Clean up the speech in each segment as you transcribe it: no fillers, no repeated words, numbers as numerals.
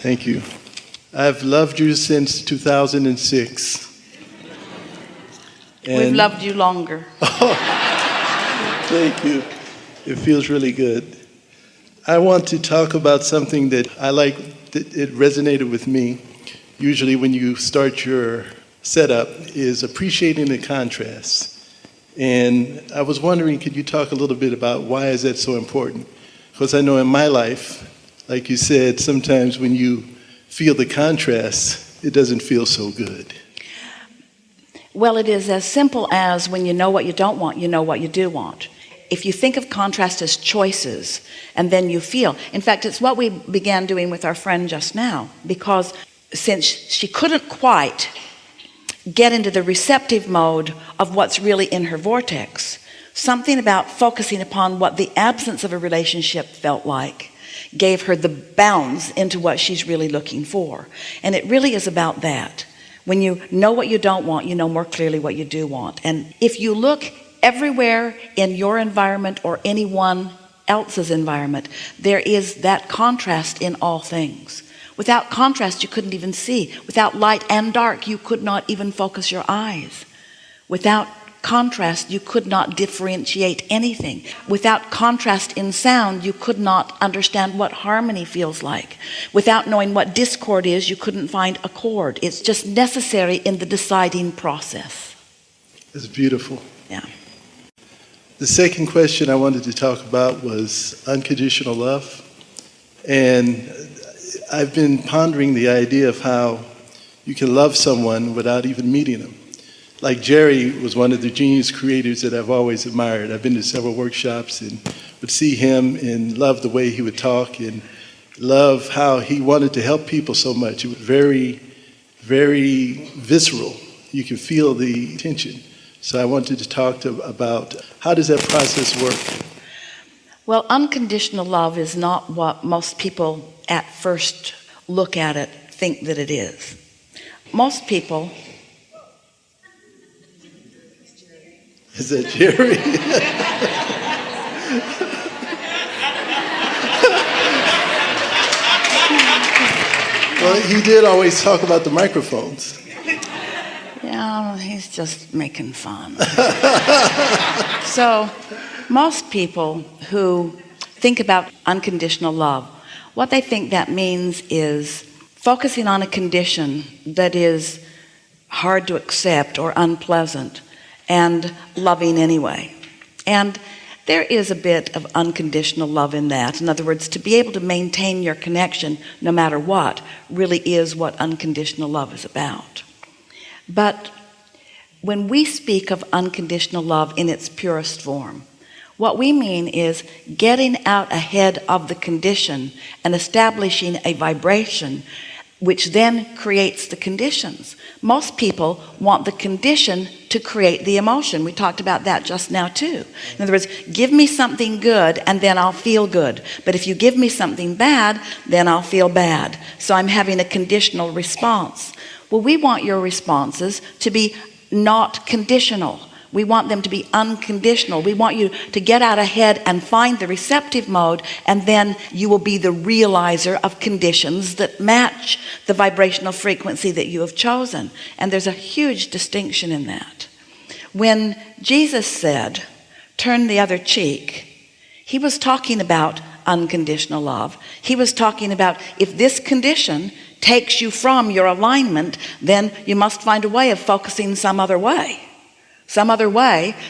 Thank you. I've loved you since 2006. We've loved you longer. Thank you. It feels really good. I want to talk about something that I like, that it resonated with me. Usually when you start your setup is appreciating the contrast. And I was wondering, could you talk a little bit about why is that so important? Because I know in my life, like you said, sometimes when you feel the contrast, it doesn't feel so good. Well, it is as simple as when you know what you don't want, you know what you do want. If you think of contrast as choices, and then you feel. In fact, it's what we began doing with our friend just now, because since she couldn't quite get into the receptive mode of what's really in her vortex, something about focusing upon what the absence of a relationship felt like gave her the bounds into what she's really looking for. And it really is about that. When you know what you don't want, you know more clearly what you do want. And if you look everywhere in your environment or anyone else's environment, there is that contrast in all things. Without contrast, you couldn't even see. Without light and dark, you could not even focus your eyes. Without contrast, you could not differentiate anything. Without contrast in sound, you could not understand what harmony feels like. Without knowing what discord is, you couldn't find a chord. It's just necessary in the deciding process. It's beautiful. Yeah. The second question I wanted to talk about was unconditional love. And I've been pondering the idea of how you can love someone without even meeting them. Like Jerry was one of the genius creators that I've always admired. I've been to several workshops and would see him and love the way he would talk and love how he wanted to help people so much. It was very, very visceral. You can feel the tension. So I wanted to talk about how does that process work? Well, unconditional love is not what most people at first look at it think that it is. Most people... Is that Jerry? Well, he did always talk about the microphones. Yeah, he's just making fun. So, most people who think about unconditional love, what they think that means is focusing on a condition that is hard to accept or unpleasant and loving anyway. And there is a bit of unconditional love in that. In other words, to be able to maintain your connection no matter what really is what unconditional love is about. But when we speak of unconditional love in its purest form, what we mean is getting out ahead of the condition and establishing a vibration which then creates the conditions. Most people want the condition to create the emotion. We talked about that just now too. In other words, give me something good and then I'll feel good. But if you give me something bad, then I'll feel bad. So I'm having a conditional response. Well, we want your responses to be not conditional. We want them to be unconditional. We want you to get out ahead and find the receptive mode, and then you will be the realizer of conditions that match the vibrational frequency that you have chosen. And there's a huge distinction in that. When Jesus said, turn the other cheek, he was talking about unconditional love. He was talking about if this condition takes you from your alignment, then you must find a way of focusing some other way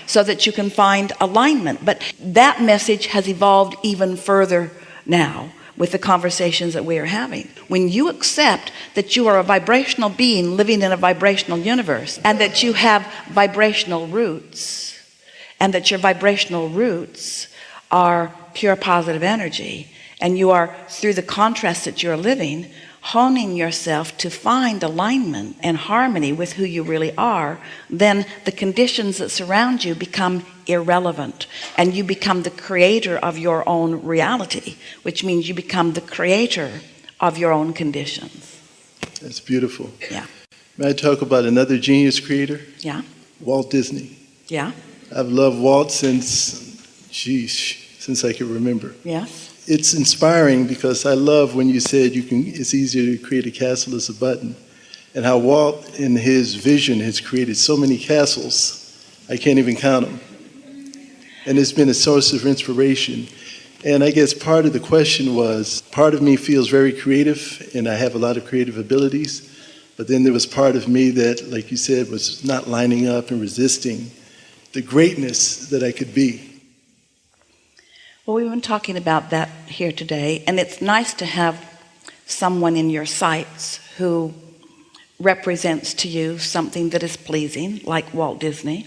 so that you can find alignment. But that message has evolved even further now with the conversations that we are having. When you accept that you are a vibrational being living in a vibrational universe, and that you have vibrational roots, and that your vibrational roots are pure positive energy, and you are, through the contrast that you're living, honing yourself to find alignment and harmony with who you really are, then the conditions that surround you become irrelevant, and you become the creator of your own reality, which means you become the creator of your own conditions. That's beautiful. Yeah. May I talk about another genius creator? Yeah. Walt Disney. Yeah. I've loved Walt since I can remember. Yes. it's inspiring because I love when you said it's easier to create a castle as a button, and how Walt in his vision has created so many castles, I can't even count them. And it's been a source of inspiration. And I guess part of the question was, part of me feels very creative, and I have a lot of creative abilities, but then there was part of me that, like you said, was not lining up and resisting the greatness that I could be. Well, we've been talking about that here today, and it's nice to have someone in your sights who represents to you something that is pleasing, like Walt Disney.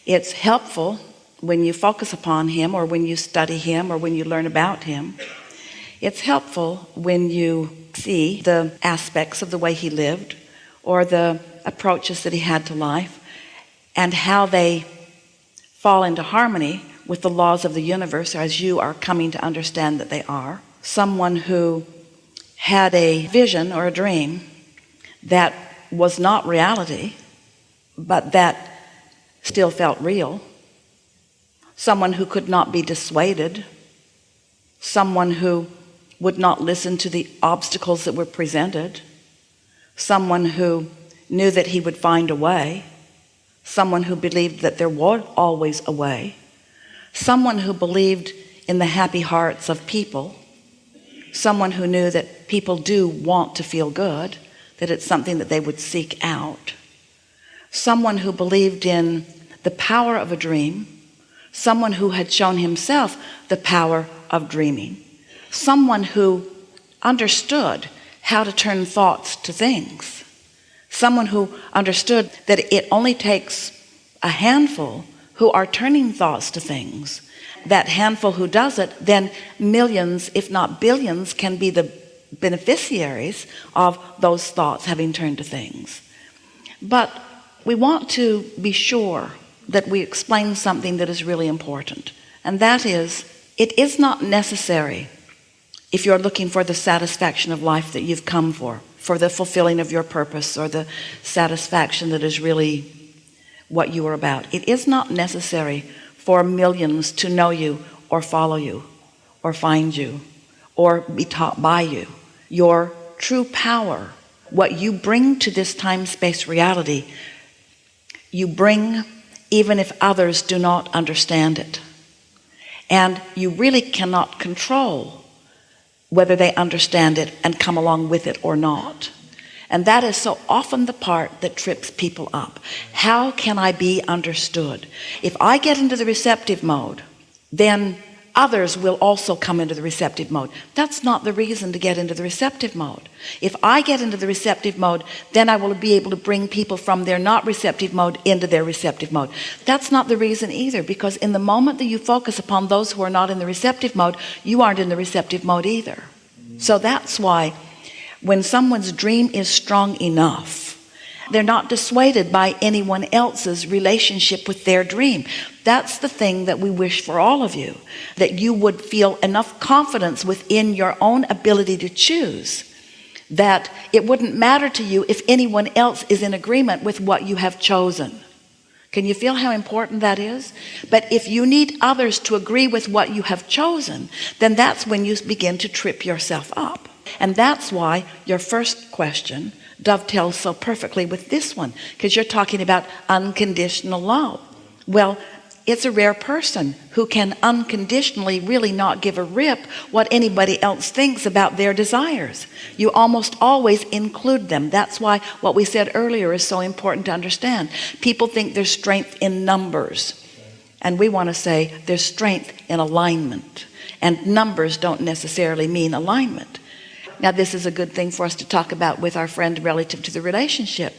It's helpful when you focus upon him, or when you study him, or when you learn about him. It's helpful when you see the aspects of the way he lived, or the approaches that he had to life, and how they fall into harmony with the laws of the universe as you are coming to understand that they are. Someone who had a vision or a dream that was not reality, but that still felt real. Someone who could not be dissuaded. Someone who would not listen to the obstacles that were presented. Someone who knew that he would find a way. Someone who believed that there was always a way. Someone who believed in the happy hearts of people. Someone who knew that people do want to feel good, that it's something that they would seek out. Someone who believed in the power of a dream. Someone who had shown himself the power of dreaming. Someone who understood how to turn thoughts to things. Someone who understood that it only takes a handful who are turning thoughts to things. That handful who does it, then millions, if not billions, can be the beneficiaries of those thoughts having turned to things. But we want to be sure that we explain something that is really important, and that is, it is not necessary, if you're looking for the satisfaction of life that you've come for the fulfilling of your purpose, or the satisfaction that is really what you are about. It is not necessary for millions to know you, or follow you, or find you, or be taught by you. Your true power, what you bring to this time-space reality, you bring even if others do not understand it. And you really cannot control whether they understand it and come along with it or not. And that is so often the part that trips people up. How can I be understood? If I get into the receptive mode, then others will also come into the receptive mode. That's not the reason to get into the receptive mode. If I get into the receptive mode, then I will be able to bring people from their not receptive mode into their receptive mode. That's not the reason either, because in the moment that you focus upon those who are not in the receptive mode, you aren't in the receptive mode either. So that's why when someone's dream is strong enough, they're not dissuaded by anyone else's relationship with their dream. That's the thing that we wish for all of you, that you would feel enough confidence within your own ability to choose, that it wouldn't matter to you if anyone else is in agreement with what you have chosen. Can you feel how important that is? But if you need others to agree with what you have chosen, then that's when you begin to trip yourself up. And that's why your first question dovetails so perfectly with this one, because you're talking about unconditional love. Well, it's a rare person who can unconditionally really not give a rip what anybody else thinks about their desires. You almost always include them. That's why what we said earlier is so important to understand. People think there's strength in numbers, and we want to say there's strength in alignment, and numbers don't necessarily mean alignment. Now, this is a good thing for us to talk about with our friend relative to the relationship,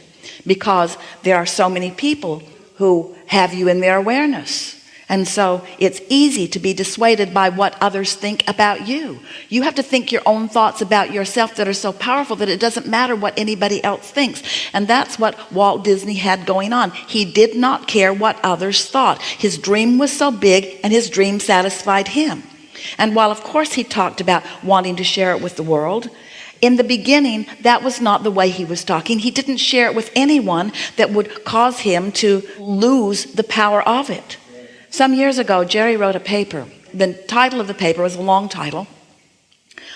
because there are so many people who have you in their awareness. And so it's easy to be dissuaded by what others think about you. You have to think your own thoughts about yourself that are so powerful that it doesn't matter what anybody else thinks. And that's what Walt Disney had going on. He did not care what others thought. His dream was so big, and his dream satisfied him. And while of course he talked about wanting to share it with the world, in the beginning, that was not the way he was talking. He didn't share it with anyone that would cause him to lose the power of it. Some years ago, Jerry wrote a paper. The title of the paper was a long title.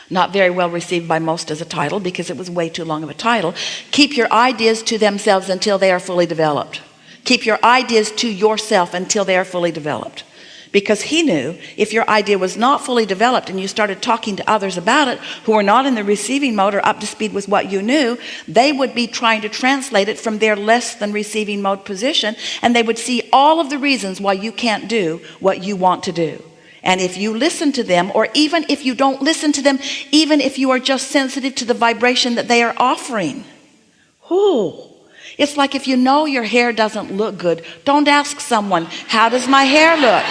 Not very well received by most as a title because it was way too long of a title. Keep your ideas to themselves until they are fully developed. Keep your ideas to yourself until they are fully developed. Because he knew if your idea was not fully developed and you started talking to others about it who were not in the receiving mode or up to speed with what you knew, they would be trying to translate it from their less than receiving mode position, and they would see all of the reasons why you can't do what you want to do. And if you listen to them, or even if you don't listen to them, even if you are just sensitive to the vibration that they are offering, it's like if you know your hair doesn't look good, don't ask someone, how does my hair look?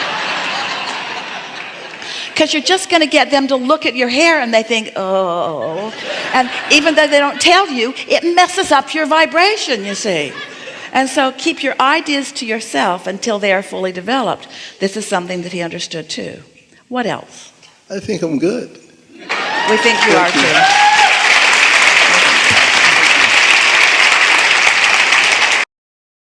Because you're just going to get them to look at your hair and they think, oh. And even though they don't tell you, it messes up your vibration, you see. And so keep your ideas to yourself until they are fully developed. This is something that he understood too. What else? I think I'm good. We think you are too.